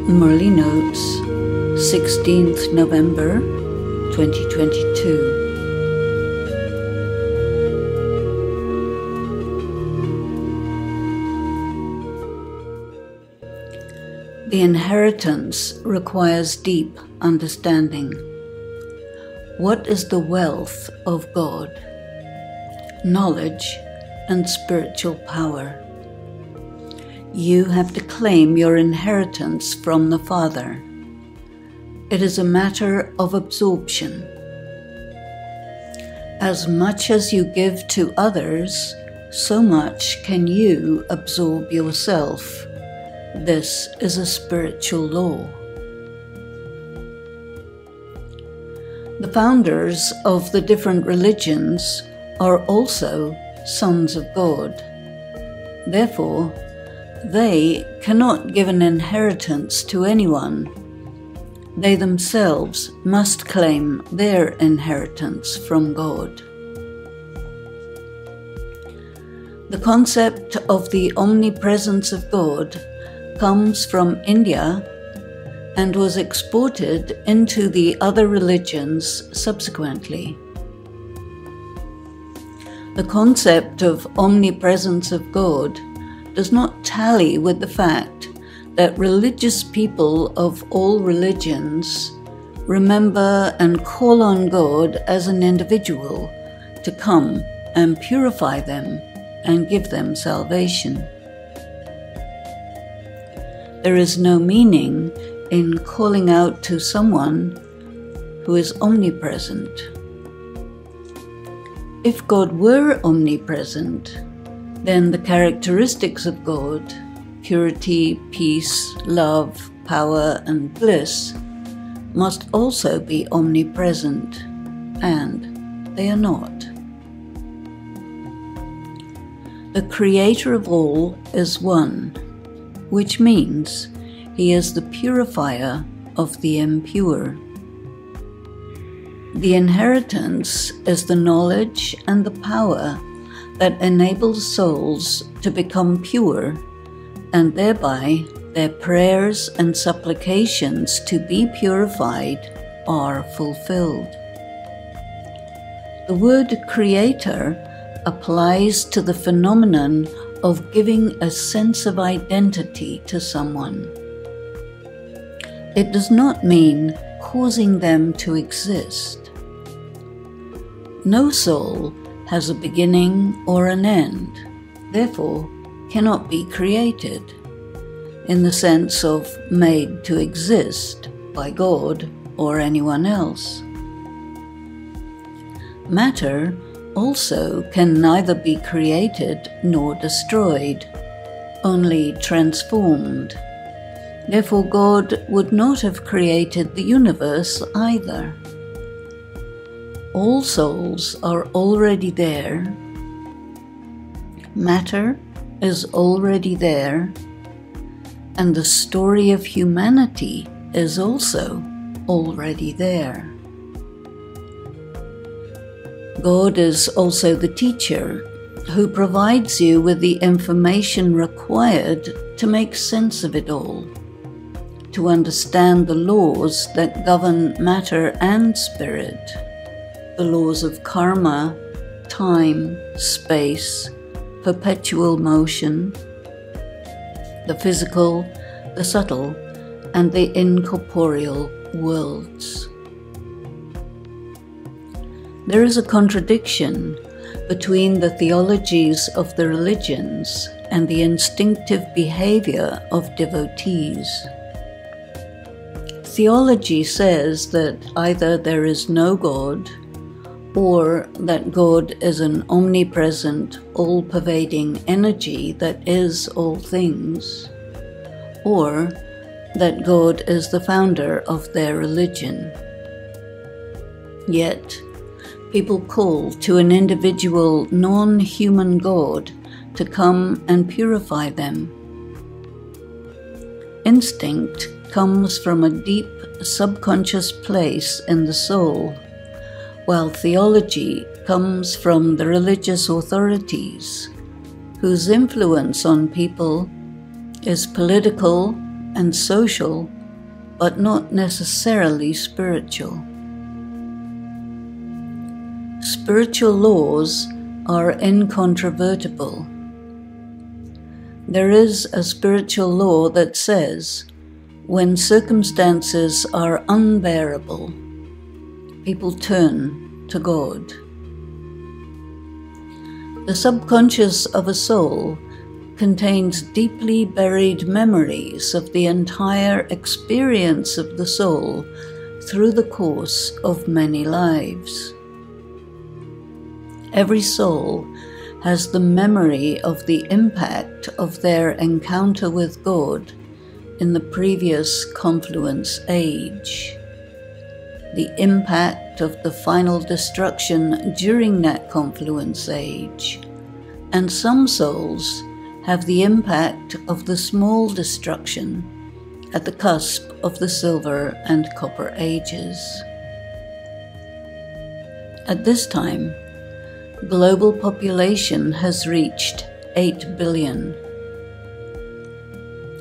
Merly Notes, 16th November 2022. The inheritance requires deep understanding. What is the wealth of God? Knowledge and spiritual power. You have to claim your inheritance from the Father. It is a matter of absorption. As much as you give to others, so much can you absorb yourself. This is a spiritual law. The founders of the different religions are also sons of God. Therefore, they cannot give an inheritance to anyone. They themselves must claim their inheritance from God. The concept of the omnipresence of God comes from India and was exported into the other religions subsequently. The concept of omnipresence of God does not tally with the fact that religious people of all religions remember and call on God as an individual to come and purify them and give them salvation. There is no meaning in calling out to someone who is omnipresent. If God were omnipresent, then the characteristics of God, purity, peace, love, power, and bliss, must also be omnipresent, and they are not. The Creator of all is one, which means He is the purifier of the impure. The inheritance is the knowledge and the power that enables souls to become pure, and thereby their prayers and supplications to be purified are fulfilled. The word creator applies to the phenomenon of giving a sense of identity to someone. It does not mean causing them to exist. No soul has a beginning or an end, therefore cannot be created, in the sense of made to exist by God or anyone else. Matter also can neither be created nor destroyed, only transformed. Therefore, God would not have created the universe either. All souls are already there. Matter is already there, and the story of humanity is also already there. God is also the teacher who provides you with the information required to make sense of it all, to understand the laws that govern matter and spirit, the laws of karma, time, space, perpetual motion, the physical, the subtle, and the incorporeal worlds. There is a contradiction between the theologies of the religions and the instinctive behavior of devotees. Theology says that either there is no God, or that God is an omnipresent, all-pervading energy that is all things, or that God is the founder of their religion. Yet, people call to an individual non-human God to come and purify them. Instinct comes from a deep subconscious place in the soul, while theology comes from the religious authorities, whose influence on people is political and social but not necessarily spiritual. Spiritual laws are incontrovertible. There is a spiritual law that says, when circumstances are unbearable, people turn to God. The subconscious of a soul contains deeply buried memories of the entire experience of the soul through the course of many lives. Every soul has the memory of the impact of their encounter with God in the previous confluence age, the impact of the final destruction during that confluence age, and some souls have the impact of the small destruction at the cusp of the silver and copper ages. At this time, global population has reached 8 billion.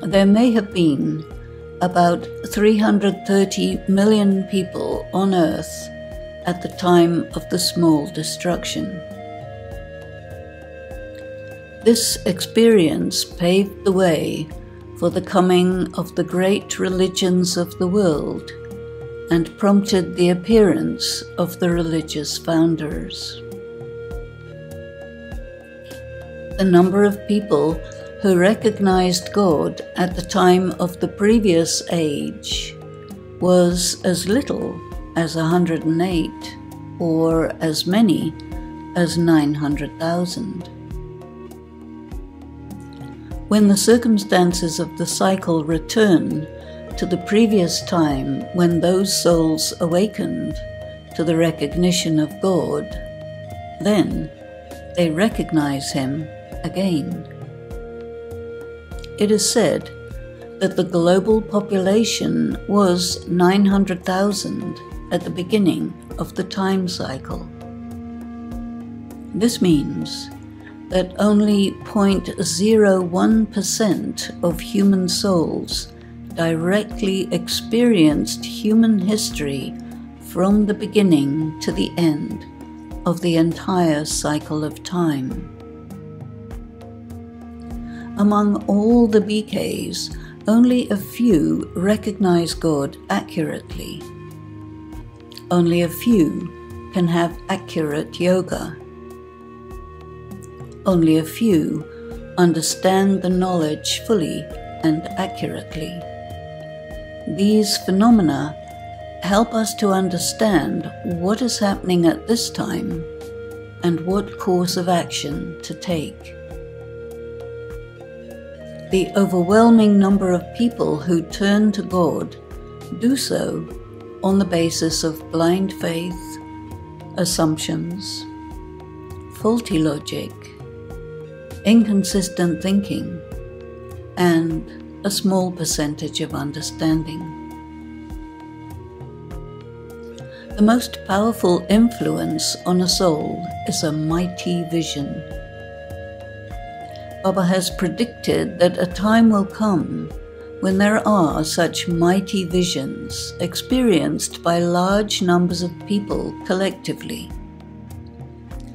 There may have been about 330 million people on Earth at the time of the small destruction. This experience paved the way for the coming of the great religions of the world and prompted the appearance of the religious founders. The number of people who recognized God at the time of the previous age was as little as 108 or as many as 900,000. When the circumstances of the cycle return to the previous time when those souls awakened to the recognition of God, then they recognize Him again. It is said that the global population was 900,000 at the beginning of the time cycle. This means that only 0.01% of human souls directly experienced human history from the beginning to the end of the entire cycle of time. Among all the BKs, only a few recognize God accurately. Only a few can have accurate yoga. Only a few understand the knowledge fully and accurately. These phenomena help us to understand what is happening at this time and what course of action to take. The overwhelming number of people who turn to God do so on the basis of blind faith, assumptions, faulty logic, inconsistent thinking, and a small percentage of understanding. The most powerful influence on a soul is a mighty vision. Baba has predicted that a time will come when there are such mighty visions experienced by large numbers of people collectively.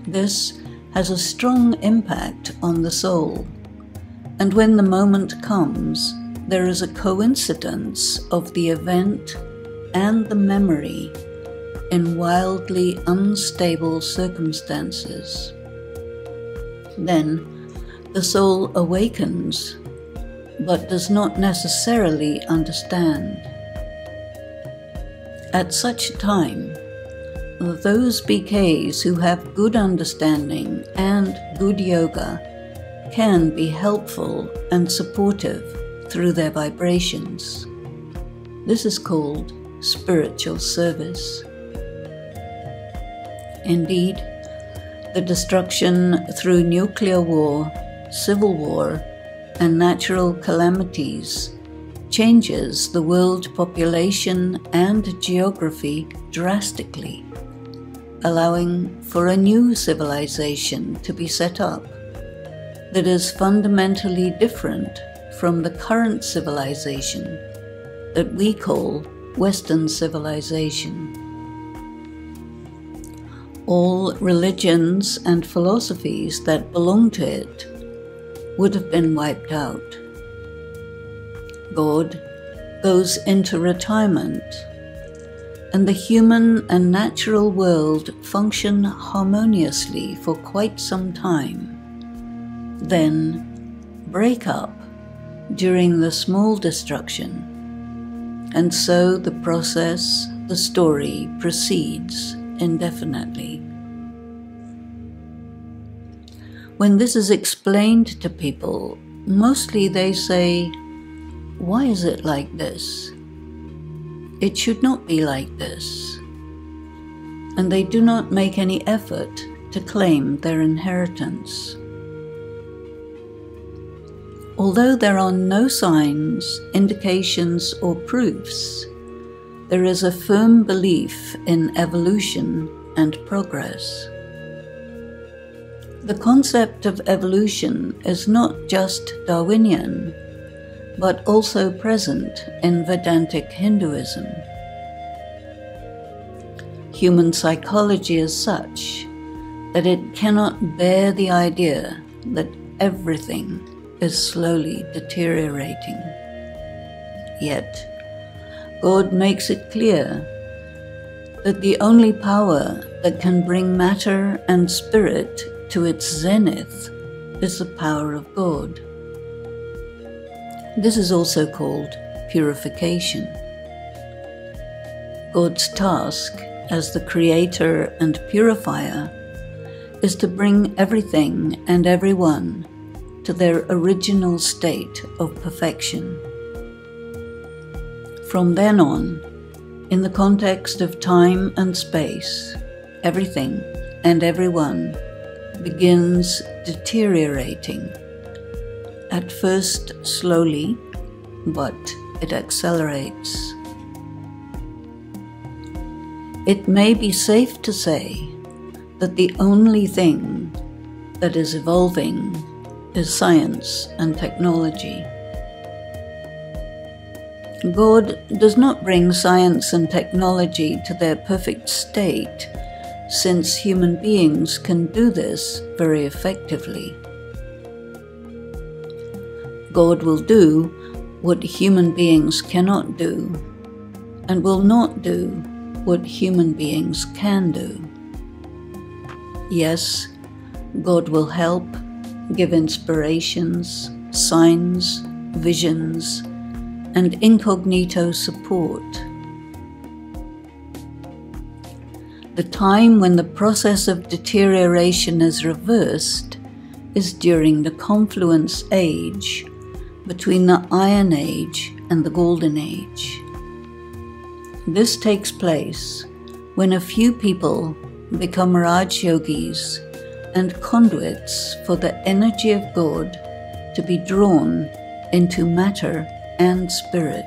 This has a strong impact on the soul, and when the moment comes, there is a coincidence of the event and the memory in wildly unstable circumstances. Then the soul awakens, but does not necessarily understand. At such a time, those BKs who have good understanding and good yoga can be helpful and supportive through their vibrations. This is called spiritual service. Indeed, the destruction through nuclear war, civil war, and natural calamities changes the world population and geography drastically, allowing for a new civilization to be set up that is fundamentally different from the current civilization that we call Western civilization. All religions and philosophies that belong to it would have been wiped out. God goes into retirement, and the human and natural world function harmoniously for quite some time, then break up during the small destruction, and so the process, the story, proceeds indefinitely. When this is explained to people, mostly they say, "Why is it like this? It should not be like this." And they do not make any effort to claim their inheritance. Although there are no signs, indications, or proofs, there is a firm belief in evolution and progress. The concept of evolution is not just Darwinian, but also present in Vedantic Hinduism. Human psychology is such that it cannot bear the idea that everything is slowly deteriorating. Yet, God makes it clear that the only power that can bring matter and spirit to its zenith is the power of God. This is also called purification. God's task as the creator and purifier is to bring everything and everyone to their original state of perfection. From then on, in the context of time and space, everything and everyone begins deteriorating, at first slowly, but it accelerates. It may be safe to say that the only thing that is evolving is science and technology. God does not bring science and technology to their perfect state, since human beings can do this very effectively. God will do what human beings cannot do, and will not do what human beings can do. Yes, God will help, give inspirations, signs, visions, and incognito support. The time when the process of deterioration is reversed is during the confluence age between the Iron Age and the Golden Age. This takes place when a few people become Raj Yogis and conduits for the energy of God to be drawn into matter and spirit.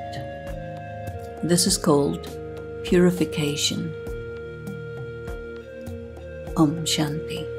This is called purification. Om Shanti.